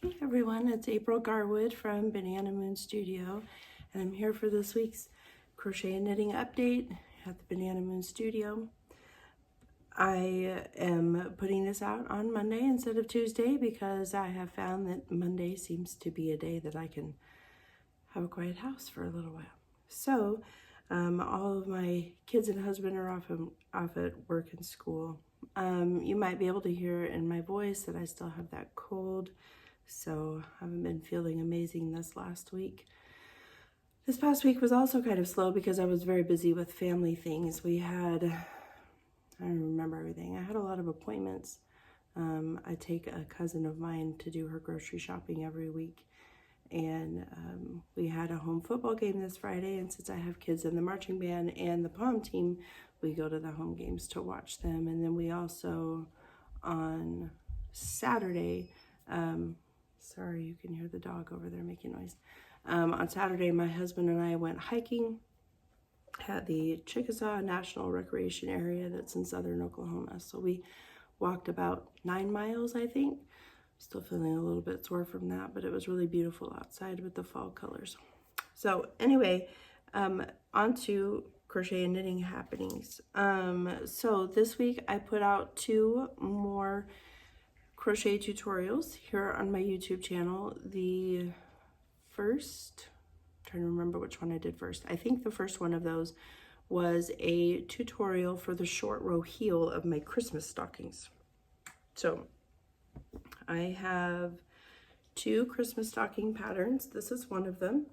Hey everyone, it's April Garwood from Banana Moon Studio, and I'm here for this week's crochet and knitting update at the Banana Moon Studio. I am putting this out on Monday instead of Tuesday because I have found that Monday seems to be a day that I can have a quiet house for a little while. So all of my kids and husband are off at work and school. You might be able to hear in my voice that I still have that cold. So I haven't been feeling amazing this last week. This past week was also kind of slow because I was very busy with family things. I don't remember everything. I had a lot of appointments. I take a cousin of mine to do her grocery shopping every week. And we had a home football game this Friday. And since I have kids in the marching band and the pom team, we go to the home games to watch them. And then we also, on Saturday, sorry, you can hear the dog over there making noise. On Saturday, my husband and I went hiking at the Chickasaw National Recreation Area that's in southern Oklahoma. So we walked about 9 miles, I think. Still feeling a little bit sore from that, but it was really beautiful outside with the fall colors. So anyway, on to crochet and knitting happenings. So this week I put out 2 more crochet tutorials here on my YouTube channel. The first, I'm trying to remember which one I did first. I think the first one of those was a tutorial for the short row heel of my Christmas stockings. So I have 2 Christmas stocking patterns. This is one of them.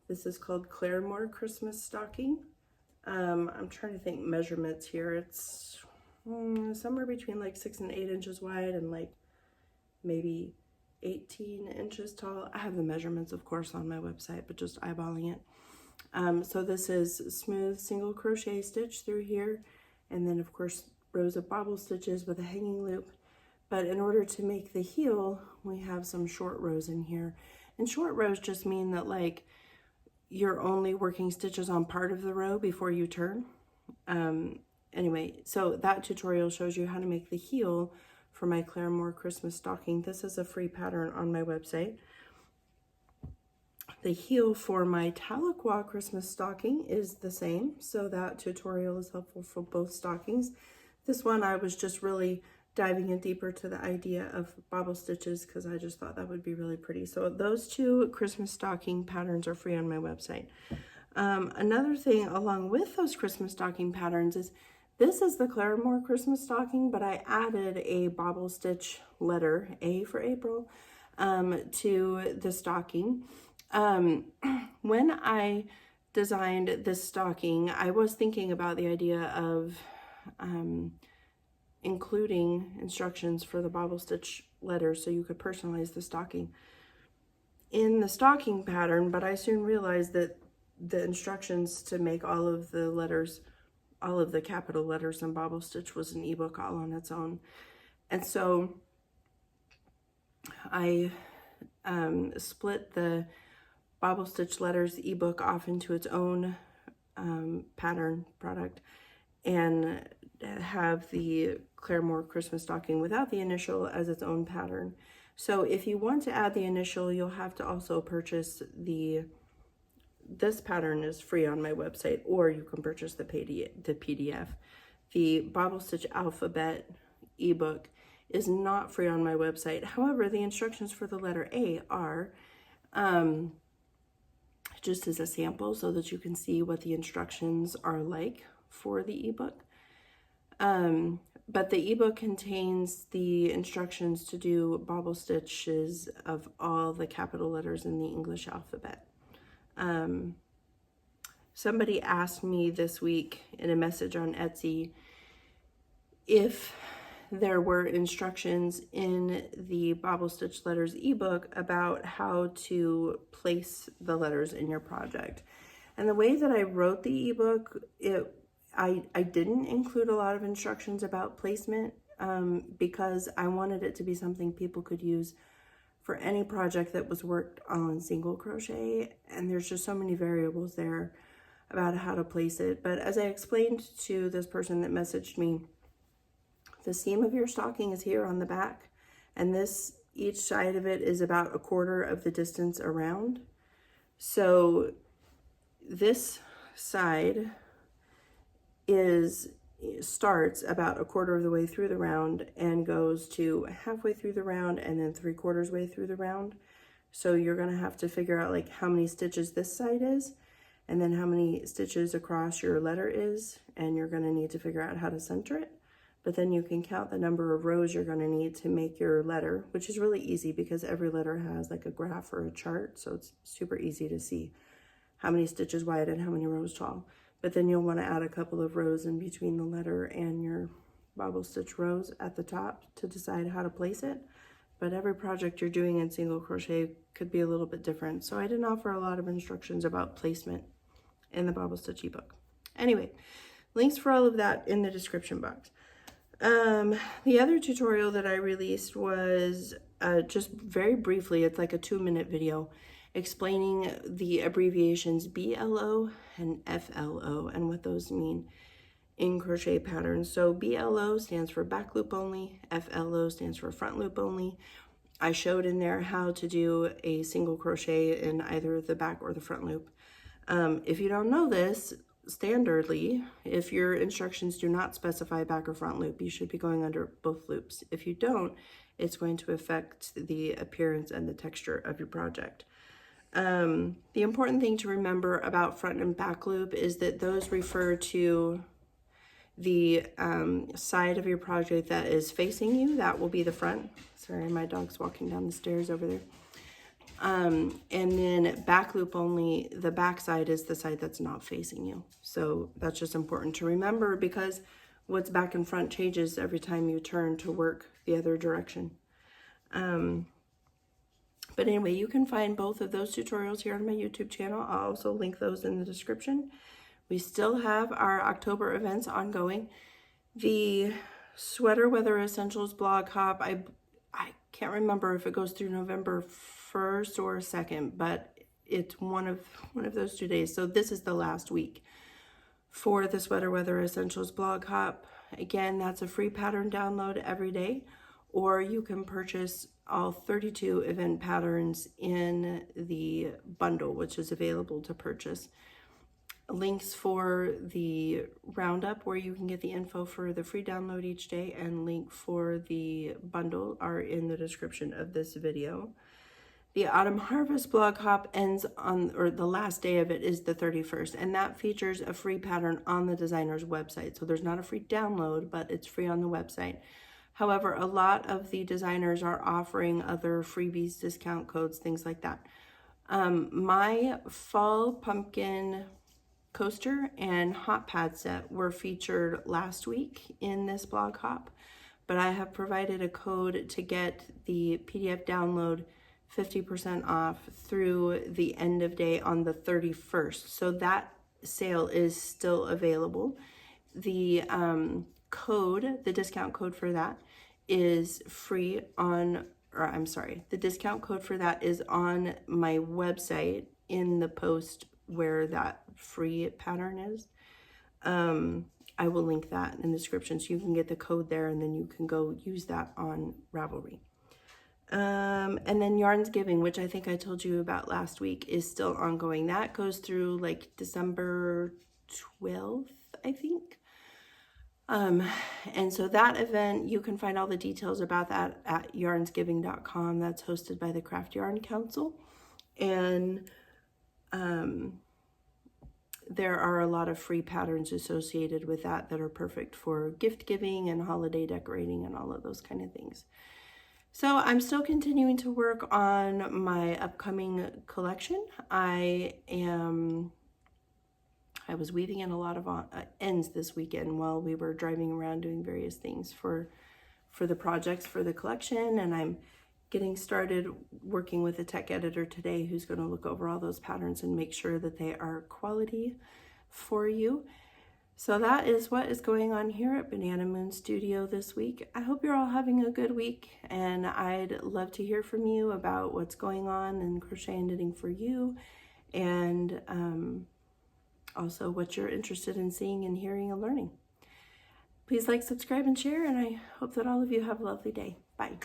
This is called Claremore Christmas Stocking. I'm trying to think measurements here. It's somewhere between like 6 and 8 inches wide and like maybe 18 inches tall. I have the measurements, of course, on my website, but just eyeballing it. So this is smooth single crochet stitch through here, and then of course rows of bobble stitches with a hanging loop. But in order to make the heel, we have some short rows in here. And short rows just mean that like you're only working stitches on part of the row before you turn. Anyway, so that tutorial shows you how to make the heel for my Claremore Christmas stocking. This is a free pattern on my website. The heel for my Tahlequah Christmas stocking is the same, so that tutorial is helpful for both stockings. This one I was just really diving in deeper to the idea of bobble stitches because I just thought that would be really pretty. So those 2 Christmas stocking patterns are free on my website. Another thing along with those Christmas stocking patterns is this is the Claremore Christmas stocking, but I added a bobble stitch letter, A for April, to the stocking. When I designed this stocking, I was thinking about the idea of including instructions for the bobble stitch letters so you could personalize the stocking in the stocking pattern, but I soon realized that the instructions to make all of the letters, all of the capital letters in bobble stitch was an ebook all on its own. And so I split the bobble stitch letters ebook off into its own pattern product and have the Claremore Christmas stocking without the initial as its own pattern. So if you want to add the initial, you'll have to also purchase this pattern is free on my website, or you can purchase the PDF. The Bobble Stitch Alphabet ebook is not free on my website. However, the instructions for the letter A are just as a sample so that you can see what the instructions are like for the ebook. But the ebook contains the instructions to do bobble stitches of all the capital letters in the English alphabet. Somebody asked me this week in a message on Etsy if there were instructions in the Bobble Stitch Letters ebook about how to place the letters in your project. And the way that I wrote the ebook, I didn't include a lot of instructions about placement because I wanted it to be something people could use for any project that was worked on single crochet, and there's just so many variables there about how to place it. But as I explained to this person that messaged me, the seam of your stocking is here on the back, and this each side of it is about 1/4 of the distance around. So this side starts about 1/4 of the way through the round and goes to halfway through the round and then 3/4 way through the round. So you're going to have to figure out like how many stitches this side is and then how many stitches across your letter is, and you're going to need to figure out how to center it. But then you can count the number of rows you're going to need to make your letter, which is really easy because every letter has like a graph or a chart, so it's super easy to see how many stitches wide and how many rows tall. But then you'll want to add a couple of rows in between the letter and your bobble stitch rows at the top to decide how to place it. But every project you're doing in single crochet could be a little bit different. So I didn't offer a lot of instructions about placement in the Bobble Stitch ebook. Anyway, links for all of that in the description box. The other tutorial that I released was just very briefly, it's like a 2-minute video explaining the abbreviations BLO and FLO and what those mean in crochet patterns. So BLO stands for back loop only, FLO stands for front loop only. I showed in there how to do a single crochet in either the back or the front loop. If you don't know this, standardly, if your instructions do not specify back or front loop, you should be going under both loops. If you don't, it's going to affect the appearance and the texture of your project. The important thing to remember about front and back loop is that those refer to the side of your project that is facing you. That will be the front. Sorry, my dog's walking down the stairs over there. And then back loop only, the back side is the side that's not facing you. So that's just important to remember because what's back and front changes every time you turn to work the other direction. But anyway, you can find both of those tutorials here on my YouTube channel. I'll also link those in the description. We still have our October events ongoing. The Sweater Weather Essentials blog hop, I can't remember if it goes through November 1st or 2nd, but it's one of those 2 days. So this is the last week for the Sweater Weather Essentials blog hop. Again, that's a free pattern download every day, or you can purchase all 32 event patterns in the bundle, which is available to purchase. Links for the roundup where you can get the info for the free download each day and link for the bundle are in the description of this video. The Autumn Harvest blog hop ends on, or the last day of it is the 31st, and that features a free pattern on the designer's website. So there's not a free download, but it's free on the website. However, a lot of the designers are offering other freebies, discount codes, things like that. My fall pumpkin coaster and hot pad set were featured last week in this blog hop, but I have provided a code to get the PDF download 50% off through the end of day on the 31st. So that sale is still available. The code, the discount code for that is free on, or I'm sorry, the discount code for that is on my website in the post where that free pattern is. I will link that in the description so you can get the code there and then you can go use that on Ravelry. And then Yarns Giving, which I think I told you about last week, is still ongoing. That goes through like December 12th, I think. And so that event, you can find all the details about that at yarnsgiving.com. That's hosted by the Craft Yarn Council. And there are a lot of free patterns associated with that that are perfect for gift giving and holiday decorating and all of those kind of things. So I'm still continuing to work on my upcoming collection. I was weaving in a lot of ends this weekend while we were driving around doing various things for the projects for the collection, and I'm getting started working with a tech editor today who's going to look over all those patterns and make sure that they are quality for you. So that is what is going on here at Banana Moon Studio this week. I hope you're all having a good week, and I'd love to hear from you about what's going on in crochet and knitting for you, and also what you're interested in seeing and hearing and learning. Please like, subscribe, and share, and I hope that all of you have a lovely day. Bye.